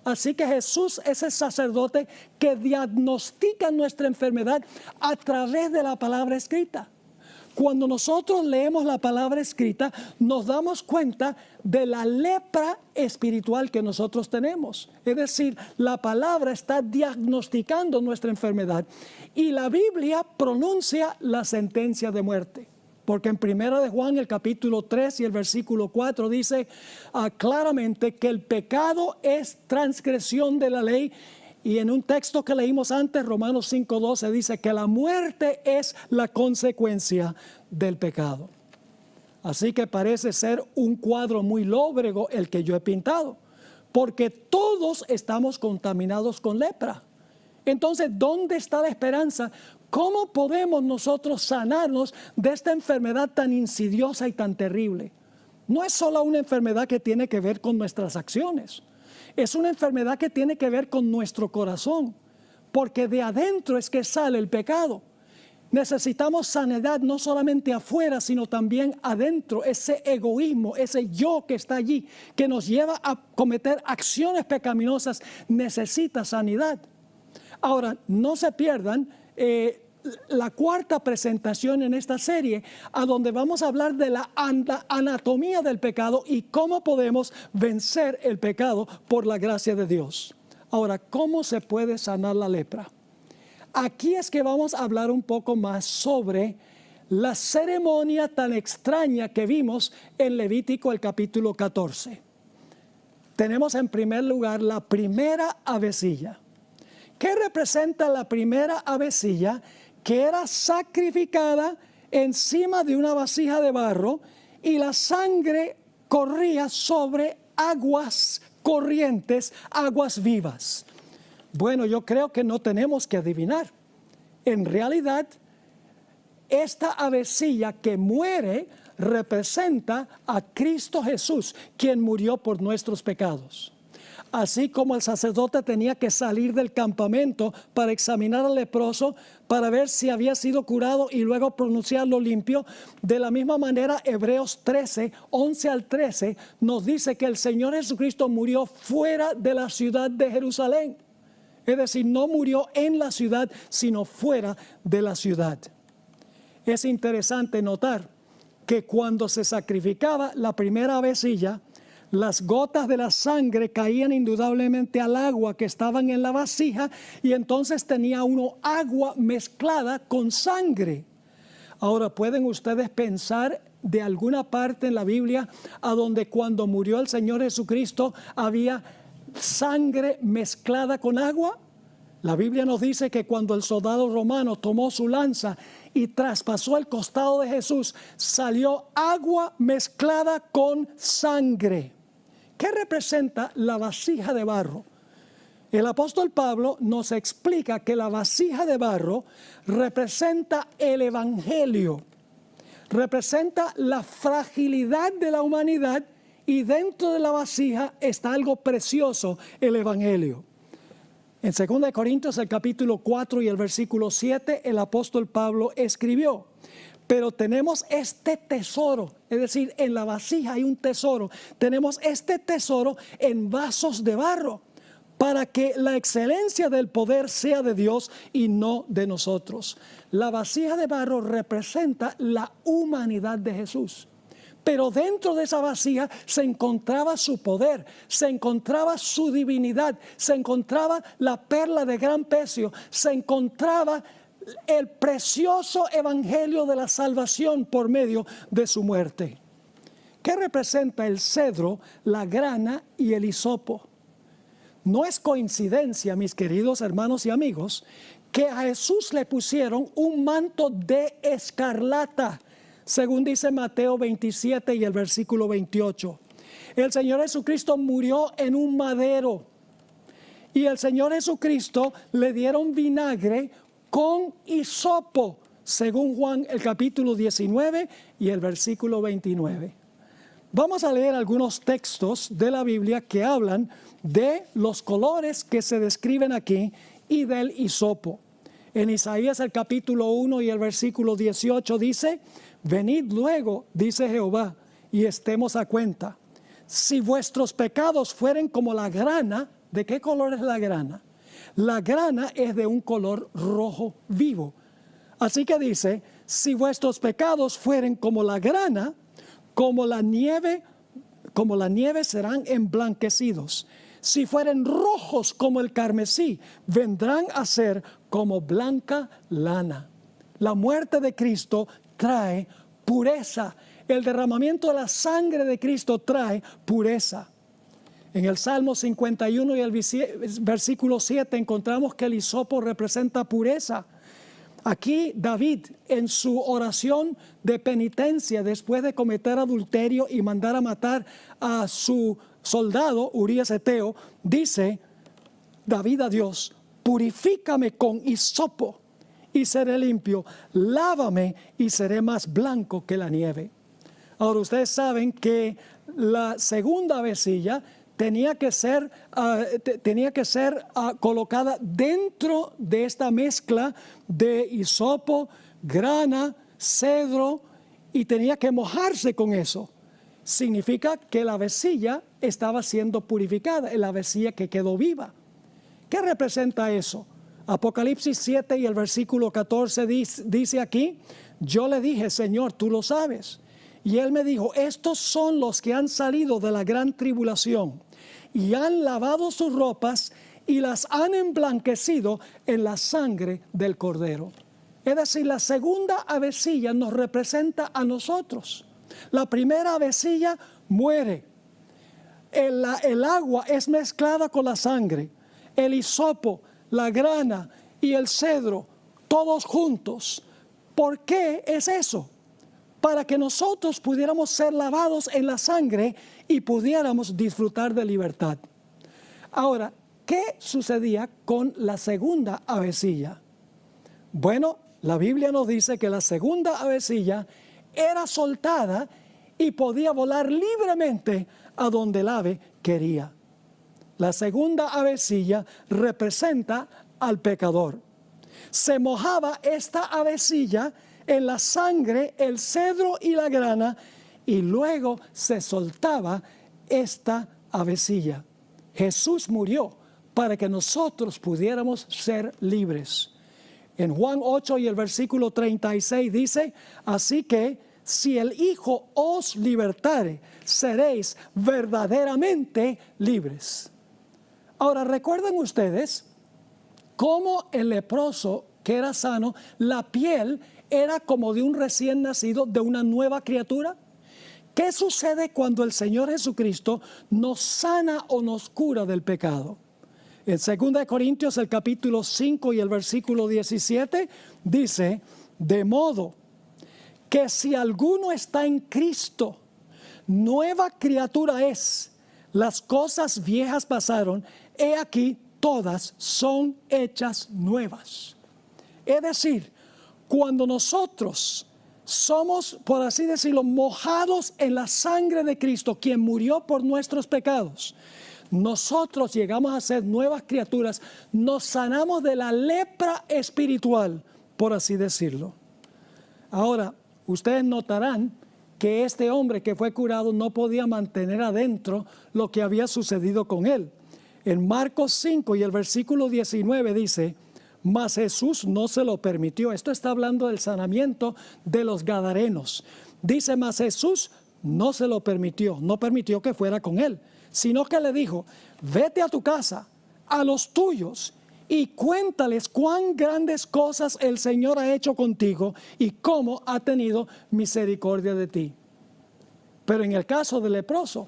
Así que Jesús es el sacerdote que diagnostica nuestra enfermedad a través de la palabra escrita. Cuando nosotros leemos la palabra escrita, nos damos cuenta de la lepra espiritual que nosotros tenemos. Es decir, la palabra está diagnosticando nuestra enfermedad y la Biblia pronuncia la sentencia de muerte. Porque en 1 de Juan, el capítulo 3 y el versículo 4 dice claramente que el pecado es transgresión de la ley. Y en un texto que leímos antes, Romanos 5:12, dice que la muerte es la consecuencia del pecado. Así que parece ser un cuadro muy lóbrego el que yo he pintado, porque todos estamos contaminados con lepra. Entonces, ¿dónde está la esperanza? ¿Cómo podemos nosotros sanarnos de esta enfermedad tan insidiosa y tan terrible? No es solo una enfermedad que tiene que ver con nuestras acciones. Es una enfermedad que tiene que ver con nuestro corazón, porque de adentro es que sale el pecado. Necesitamos sanidad no solamente afuera, sino también adentro. Ese egoísmo, ese yo que está allí, que nos lleva a cometer acciones pecaminosas, necesita sanidad. Ahora, no se pierdan la cuarta presentación en esta serie, a donde vamos a hablar de la anatomía del pecado y cómo podemos vencer el pecado por la gracia de Dios. Ahora, ¿cómo se puede sanar la lepra? Aquí es que vamos a hablar un poco más sobre la ceremonia tan extraña que vimos en Levítico el capítulo 14. Tenemos en primer lugar la primera avecilla. ¿Qué representa la primera avecilla? Que era sacrificada encima de una vasija de barro y la sangre corría sobre aguas corrientes, aguas vivas. Bueno, yo creo que no tenemos que adivinar. En realidad, esta avecilla que muere representa a Cristo Jesús, quien murió por nuestros pecados. Así como el sacerdote tenía que salir del campamento para examinar al leproso, para ver si había sido curado y luego pronunciarlo limpio, de la misma manera Hebreos 13, 11 al 13, nos dice que el Señor Jesucristo murió fuera de la ciudad de Jerusalén. Es decir, no murió en la ciudad, sino fuera de la ciudad. Es interesante notar que cuando se sacrificaba la primera avecilla, las gotas de la sangre caían indudablemente al agua que estaban en la vasija y entonces tenía uno agua mezclada con sangre. Ahora, ¿pueden ustedes pensar de alguna parte en la Biblia a donde cuando murió el Señor Jesucristo había sangre mezclada con agua? La Biblia nos dice que cuando el soldado romano tomó su lanza y traspasó el costado de Jesús, salió agua mezclada con sangre. ¿Qué representa la vasija de barro? El apóstol Pablo nos explica que la vasija de barro representa el evangelio, representa la fragilidad de la humanidad y dentro de la vasija está algo precioso, el evangelio. En 2 Corintios el capítulo 4 y el versículo 7 el apóstol Pablo escribió: pero tenemos este tesoro, es decir, en la vasija hay un tesoro. Tenemos este tesoro en vasos de barro, para que la excelencia del poder sea de Dios y no de nosotros. La vasija de barro representa la humanidad de Jesús. Pero dentro de esa vasija se encontraba su poder, se encontraba su divinidad, se encontraba la perla de gran precio, se encontraba el precioso evangelio de la salvación por medio de su muerte. ¿Qué representa el cedro, la grana y el hisopo? No es coincidencia, mis queridos hermanos y amigos, que a Jesús le pusieron un manto de escarlata, según dice Mateo 27 y el versículo 28. El Señor Jesucristo murió en un madero y el Señor Jesucristo le dieron vinagre con hisopo, según Juan el capítulo 19 y el versículo 29. Vamos a leer algunos textos de la Biblia que hablan de los colores que se describen aquí y del hisopo. En Isaías el capítulo 1 y el versículo 18 dice: venid luego, dice Jehová, y estemos a cuenta. Si vuestros pecados fueren como la grana, ¿de qué color es la grana? La grana es de un color rojo vivo. Así que dice: si vuestros pecados fueren como la grana, como la nieve serán emblanquecidos. Si fueren rojos como el carmesí, vendrán a ser como blanca lana. La muerte de Cristo trae pureza. El derramamiento de la sangre de Cristo trae pureza. En el Salmo 51 y el versículo 7 encontramos que el hisopo representa pureza. Aquí David, en su oración de penitencia después de cometer adulterio y mandar a matar a su soldado Urías Eteo, dice David a Dios: purifícame con hisopo y seré limpio, lávame y seré más blanco que la nieve. Ahora, ustedes saben que la segunda avecilla tenía que ser colocada dentro de esta mezcla de hisopo, grana, cedro, y tenía que mojarse con eso. Significa que la avecilla estaba siendo purificada, la avecilla que quedó viva. ¿Qué representa eso? Apocalipsis 7 y el versículo 14 dice aquí: yo le dije, Señor, tú lo sabes. Y él me dijo, estos son los que han salido de la gran tribulación y han lavado sus ropas y las han emblanquecido en la sangre del Cordero. Es decir, la segunda avecilla nos representa a nosotros. La primera avecilla muere. El agua es mezclada con la sangre. El hisopo, la grana y el cedro, todos juntos. ¿Por qué es eso? Para que nosotros pudiéramos ser lavados en la sangre y pudiéramos disfrutar de libertad. Ahora, ¿qué sucedía con la segunda avecilla? Bueno, la Biblia nos dice que la segunda avecilla era soltada y podía volar libremente a donde el ave quería. La segunda avecilla representa al pecador. Se mojaba esta avecilla en la sangre, el cedro y la grana, y luego se soltaba esta avecilla. Jesús murió para que nosotros pudiéramos ser libres. En Juan 8 y el versículo 36 dice, así que si el Hijo os libertare, seréis verdaderamente libres. Ahora, ¿recuerdan ustedes cómo el leproso que era sano, la piel era como de un recién nacido, de una nueva criatura? ¿Qué sucede cuando el Señor Jesucristo nos sana o nos cura del pecado? En 2 Corintios, el capítulo 5 y el versículo 17, dice, de modo que si alguno está en Cristo, nueva criatura es. Las cosas viejas pasaron, he aquí, todas son hechas nuevas. Es decir, cuando nosotros somos, por así decirlo, mojados en la sangre de Cristo, quien murió por nuestros pecados, nosotros llegamos a ser nuevas criaturas, nos sanamos de la lepra espiritual, por así decirlo. Ahora, ustedes notarán que este hombre que fue curado no podía mantener adentro lo que había sucedido con él. En Marcos 5 y el versículo 19 dice, mas Jesús no se lo permitió. Esto está hablando del sanamiento de los gadarenos. Dice, mas Jesús no se lo permitió, no permitió que fuera con él, sino que le dijo, vete a tu casa, a los tuyos, y cuéntales cuán grandes cosas el Señor ha hecho contigo y cómo ha tenido misericordia de ti. Pero en el caso del leproso,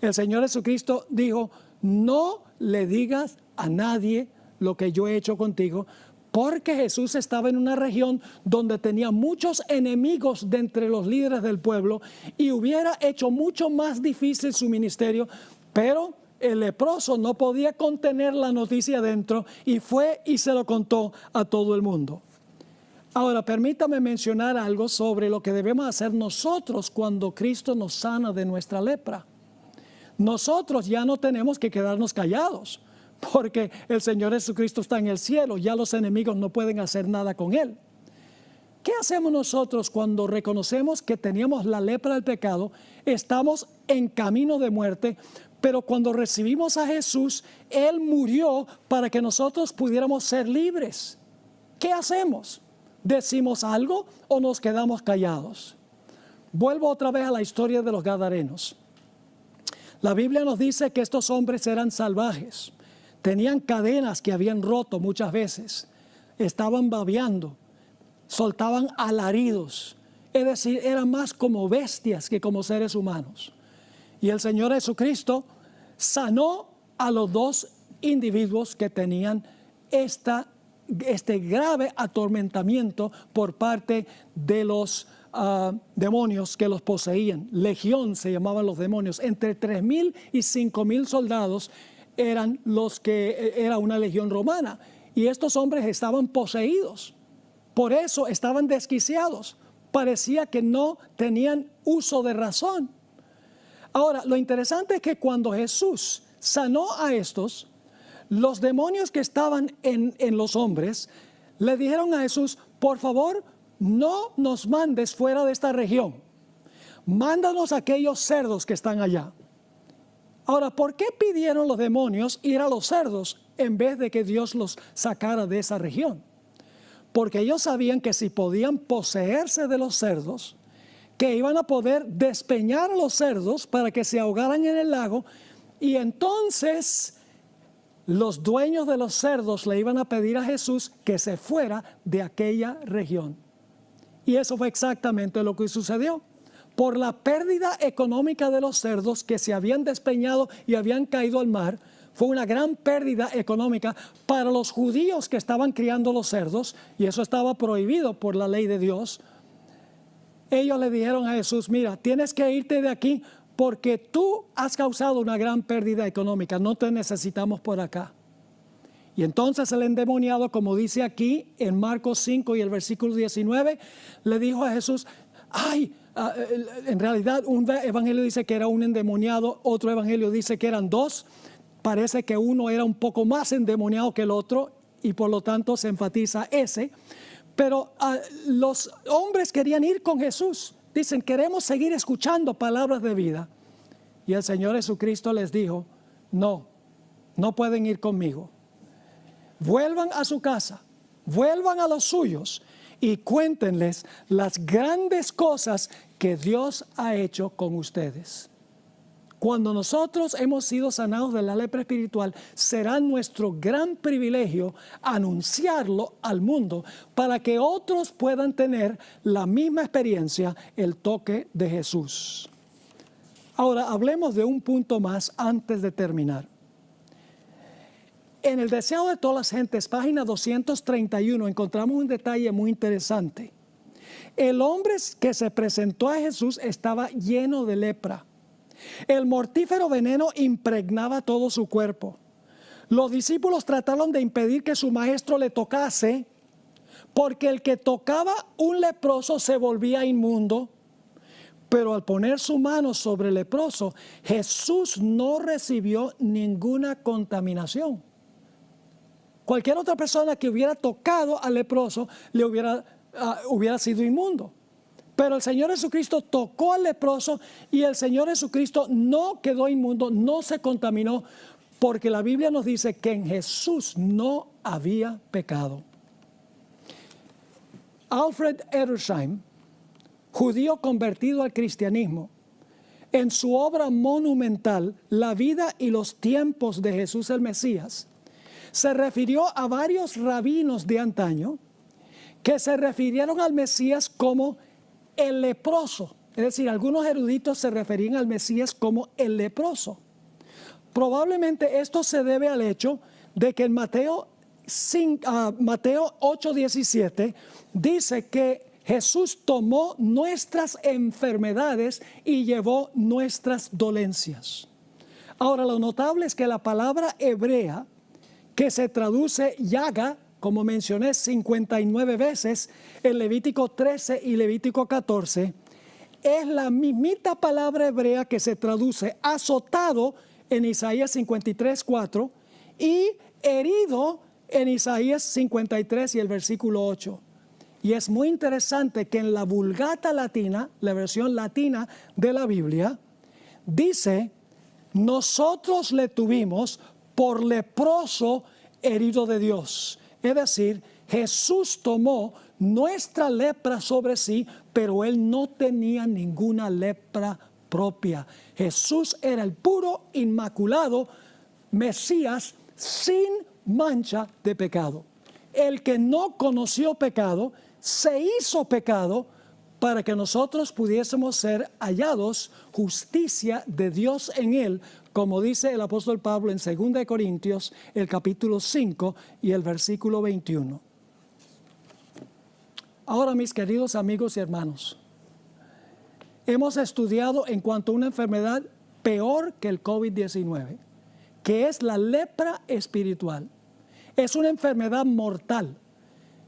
el Señor Jesucristo dijo, no le digas a nadie lo que yo he hecho contigo, porque Jesús estaba en una región donde tenía muchos enemigos de entre los líderes del pueblo y hubiera hecho mucho más difícil su ministerio, pero el leproso no podía contener la noticia dentro y fue y se lo contó a todo el mundo. Ahora, permítame mencionar algo sobre lo que debemos hacer nosotros cuando Cristo nos sana de nuestra lepra. Nosotros ya no tenemos que quedarnos callados, porque el Señor Jesucristo está en el cielo, ya los enemigos no pueden hacer nada con Él. ¿Qué hacemos nosotros cuando reconocemos que teníamos la lepra del pecado, estamos en camino de muerte, pero cuando recibimos a Jesús, Él murió para que nosotros pudiéramos ser libres? ¿Qué hacemos? ¿Decimos algo o nos quedamos callados? Vuelvo otra vez a la historia de los gadarenos. La Biblia nos dice que estos hombres eran salvajes, tenían cadenas que habían roto muchas veces, estaban babeando, soltaban alaridos, es decir, eran más como bestias que como seres humanos. Y el Señor Jesucristo sanó a los dos individuos que tenían este grave atormentamiento por parte de los demonios que los poseían. Legión se llamaban los demonios. Entre 3,000 y 5,000 soldados eran los que era una legión romana. Y estos hombres estaban poseídos. Por eso estaban desquiciados. Parecía que no tenían uso de razón. Ahora, lo interesante es que cuando Jesús sanó a estos, los demonios que estaban en los hombres le dijeron a Jesús, por favor, no nos mandes fuera de esta región, mándanos a aquellos cerdos que están allá. Ahora, ¿por qué pidieron los demonios ir a los cerdos en vez de que Dios los sacara de esa región? Porque ellos sabían que si podían poseerse de los cerdos, que iban a poder despeñar a los cerdos para que se ahogaran en el lago, y entonces los dueños de los cerdos le iban a pedir a Jesús que se fuera de aquella región. Y eso fue exactamente lo que sucedió. Por la pérdida económica de los cerdos que se habían despeñado y habían caído al mar, fue una gran pérdida económica para los judíos que estaban criando los cerdos, y eso estaba prohibido por la ley de Dios. Ellos le dijeron a Jesús: mira, tienes que irte de aquí porque tú has causado una gran pérdida económica, no te necesitamos por acá. Y entonces el endemoniado, como dice aquí en Marcos 5 y el versículo 19, le dijo a Jesús: ay, en realidad un evangelio dice que era un endemoniado, otro evangelio dice que eran dos. Parece que uno era un poco más endemoniado que el otro y por lo tanto se enfatiza ese. Pero los hombres querían ir con Jesús. Dicen: queremos seguir escuchando palabras de vida. Y el Señor Jesucristo les dijo: no, no pueden ir conmigo. Vuelvan a su casa, vuelvan a los suyos y cuéntenles las grandes cosas que Dios ha hecho con ustedes. Cuando nosotros hemos sido sanados de la lepra espiritual, será nuestro gran privilegio anunciarlo al mundo para que otros puedan tener la misma experiencia, el toque de Jesús. Ahora, hablemos de un punto más antes de terminar. En el Deseo de todas las gentes, página 231, encontramos un detalle muy interesante. El hombre que se presentó a Jesús estaba lleno de lepra. El mortífero veneno impregnaba todo su cuerpo. Los discípulos trataron de impedir que su maestro le tocase, porque el que tocaba un leproso se volvía inmundo. Pero al poner su mano sobre el leproso, Jesús no recibió ninguna contaminación. Cualquier otra persona que hubiera tocado al leproso le hubiera sido inmundo. Pero el Señor Jesucristo tocó al leproso y el Señor Jesucristo no quedó inmundo, no se contaminó, porque la Biblia nos dice que en Jesús no había pecado. Alfred Edersheim, judío convertido al cristianismo, en su obra monumental, La vida y los tiempos de Jesús el Mesías, se refirió a varios rabinos de antaño que se refirieron al Mesías como el leproso. Es decir, algunos eruditos se referían al Mesías como el leproso. Probablemente esto se debe al hecho de que en Mateo 8:17 dice que Jesús tomó nuestras enfermedades y llevó nuestras dolencias. Ahora, lo notable es que la palabra hebrea, que se traduce llaga, como mencioné 59 veces en Levítico 13 y Levítico 14, es la mismita palabra hebrea que se traduce azotado en Isaías 53:4 y herido en Isaías 53 y el versículo 8. Y es muy interesante que en la Vulgata latina, la versión latina de la Biblia, dice: nosotros le tuvimos por leproso herido de Dios. Es decir, Jesús tomó nuestra lepra sobre sí, pero Él no tenía ninguna lepra propia. Jesús era el puro, inmaculado Mesías sin mancha de pecado. El que no conoció pecado, se hizo pecado para que nosotros pudiésemos ser hallados justicia de Dios en Él, como dice el apóstol Pablo en 2 Corintios, el capítulo 5 y el versículo 21. Ahora, mis queridos amigos y hermanos, hemos estudiado en cuanto a una enfermedad peor que el COVID-19, que es la lepra espiritual. Es una enfermedad mortal.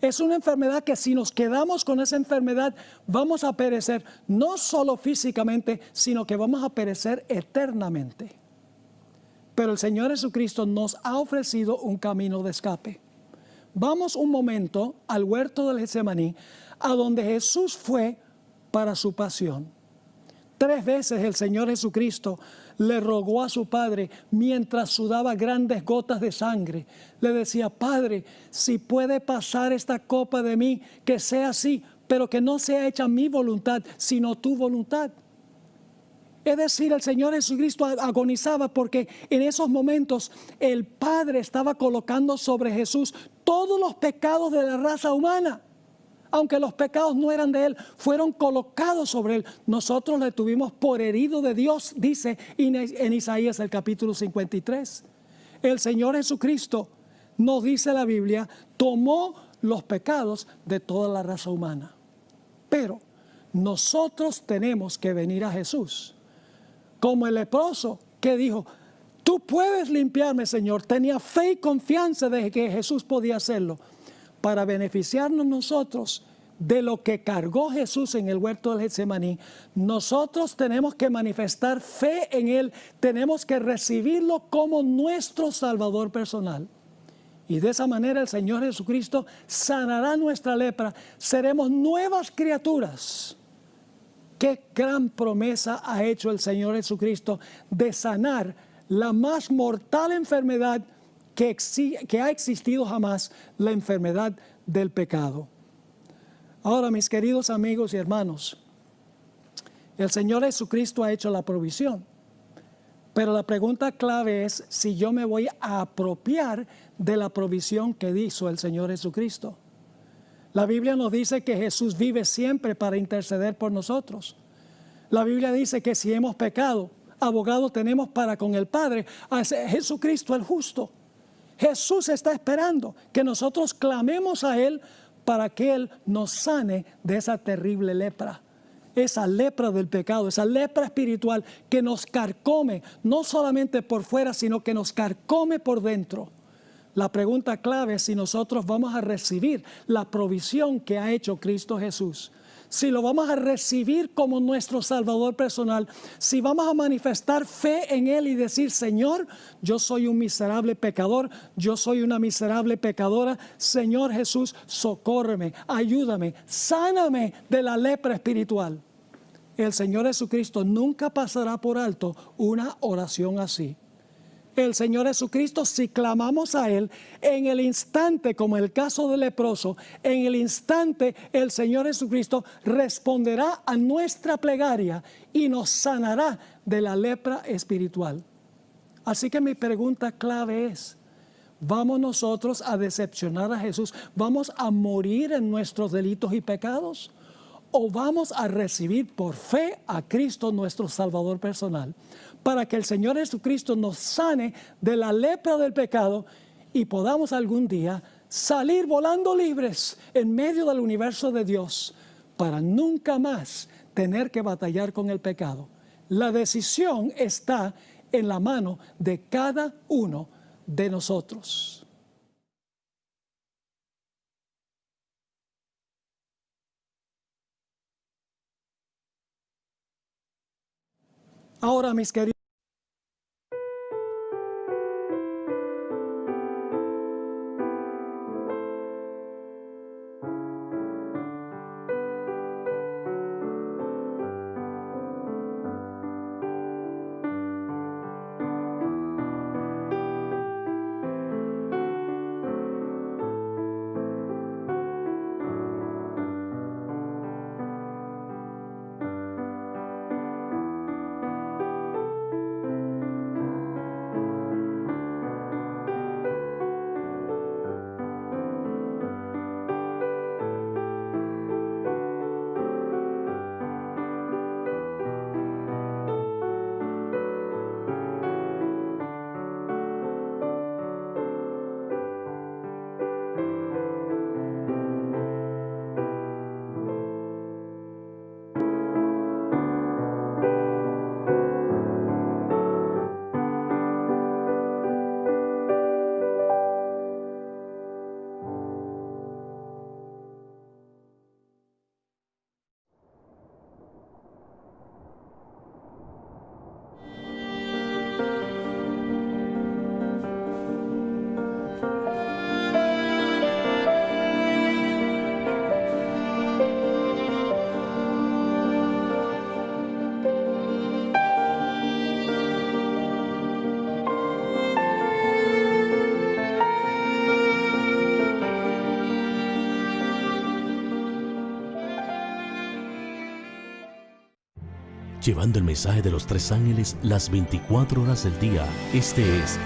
Es una enfermedad que si nos quedamos con esa enfermedad vamos a perecer, no solo físicamente, sino que vamos a perecer eternamente. Pero el Señor Jesucristo nos ha ofrecido un camino de escape. Vamos un momento al huerto del Getsemaní, a donde Jesús fue para su pasión. 3 veces el Señor Jesucristo le rogó a su Padre mientras sudaba grandes gotas de sangre. Le decía: Padre, si puede pasar esta copa de mí, que sea así, pero que no sea hecha mi voluntad, sino tu voluntad. Es decir, el Señor Jesucristo agonizaba porque en esos momentos el Padre estaba colocando sobre Jesús todos los pecados de la raza humana. Aunque los pecados no eran de Él, fueron colocados sobre Él. Nosotros le tuvimos por herido de Dios, dice en Isaías el capítulo 53. El Señor Jesucristo, nos dice la Biblia, tomó los pecados de toda la raza humana. Pero nosotros tenemos que venir a Jesús. Como el leproso que dijo: tú puedes limpiarme, Señor. Tenía fe y confianza de que Jesús podía hacerlo. Para beneficiarnos nosotros de lo que cargó Jesús en el huerto del Getsemaní, nosotros tenemos que manifestar fe en Él, tenemos que recibirlo como nuestro Salvador personal. Y de esa manera el Señor Jesucristo sanará nuestra lepra, seremos nuevas criaturas. Qué gran promesa ha hecho el Señor Jesucristo de sanar la más mortal enfermedad que ha existido jamás, la enfermedad del pecado. Ahora, mis queridos amigos y hermanos, el Señor Jesucristo ha hecho la provisión, pero la pregunta clave es si yo me voy a apropiar de la provisión que hizo el Señor Jesucristo. La Biblia nos dice que Jesús vive siempre para interceder por nosotros. La Biblia dice que si hemos pecado, abogado tenemos para con el Padre, a Jesucristo el justo. Jesús está esperando que nosotros clamemos a Él para que Él nos sane de esa terrible lepra. Esa lepra del pecado, esa lepra espiritual que nos carcome, no solamente por fuera, sino que nos carcome por dentro. La pregunta clave es si nosotros vamos a recibir la provisión que ha hecho Cristo Jesús. Si lo vamos a recibir como nuestro Salvador personal, si vamos a manifestar fe en Él y decir: Señor, yo soy un miserable pecador, yo soy una miserable pecadora, Señor Jesús, socórreme, ayúdame, sáname de la lepra espiritual. El Señor Jesucristo nunca pasará por alto una oración así. El Señor Jesucristo, si clamamos a Él, en el instante, como el caso del leproso, en el instante el Señor Jesucristo responderá a nuestra plegaria y nos sanará de la lepra espiritual. Así que mi pregunta clave es: ¿vamos nosotros a decepcionar a Jesús? ¿Vamos a morir en nuestros delitos y pecados? ¿O vamos a recibir por fe a Cristo nuestro Salvador personal, para que el Señor Jesucristo nos sane de la lepra del pecado y podamos algún día salir volando libres en medio del universo de Dios, para nunca más tener que batallar con el pecado? La decisión está en la mano de cada uno de nosotros. Ahora, mis queridos, llevando el mensaje de los tres ángeles las 24 horas del día. Este es